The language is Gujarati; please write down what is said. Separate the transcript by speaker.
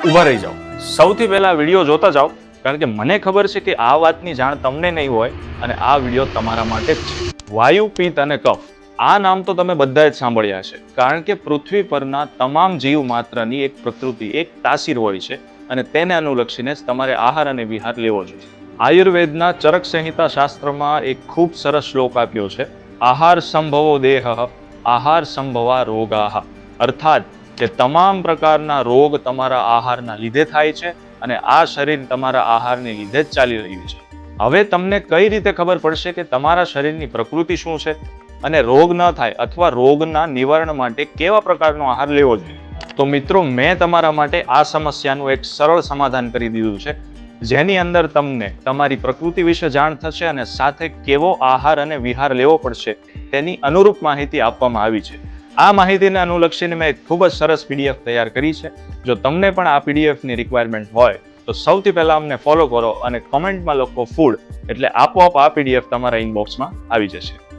Speaker 1: ઊભા રહી જાઓ. સૌથી પહેલા વિડીયો જોતા જાઓ, કારણ કે મને ખબર છે કે આ વાતની જાણ તમને નહીં હોય અને આ વિડીયો તમારા માટે જ છે. વાયુ, પિત્ત અને કફ આ નામ તો તમે બધાએ જ સાંભળ્યા છે, કારણ કે પૃથ્વી પરના તમામ જીવ માત્રની એક પ્રકૃતિ, એક તાસીર હોય છે અને તેને અનુલક્ષીને જ તમારે આહાર અને વિહાર લેવો જોઈએ. આયુર્વેદના ચરક સંહિતા શાસ્ત્રમાં એક ખૂબ સરસ શ્લોક આપ્યો છે, આહાર સંભવો દેહ, આહાર સંભવા રોગાહ. અર્થાત કે તમામ પ્રકારના રોગ તમારા આહારના લીધે થાય છે અને આ શરીર તમારા આહારને લીધે જ ચાલી રહ્યું છે. હવે તમને કઈ રીતે ખબર પડશે કે તમારા શરીરની પ્રકૃતિ શું છે અને રોગ ન થાય અથવા રોગના નિવારણ માટે કેવા પ્રકારનો આહાર લેવો જોઈએ? તો મિત્રો, મેં તમારા માટે આ સમસ્યાનું એક સરળ સમાધાન કરી દીધું છે, જેની અંદર તમને તમારી પ્રકૃતિ વિશે જાણ થશે અને સાથે કેવો આહાર અને વિહાર લેવો પડશે તેની અનુરૂપ માહિતી આપવામાં આવી છે. આ માહિતીને અનુલક્ષીને મેં ખૂબ જ સરસ પીડીએફ તૈયાર કરી છે. જો તમને પણ આ પીડીએફની રિક્વાયરમેન્ટ હોય તો સૌથી પહેલા અમને ફોલો કરો અને કોમેન્ટમાં લખો ફૂડ, એટલે આપોઆપ આ પીડીએફ તમારા ઇનબોક્સમાં આવી જશે.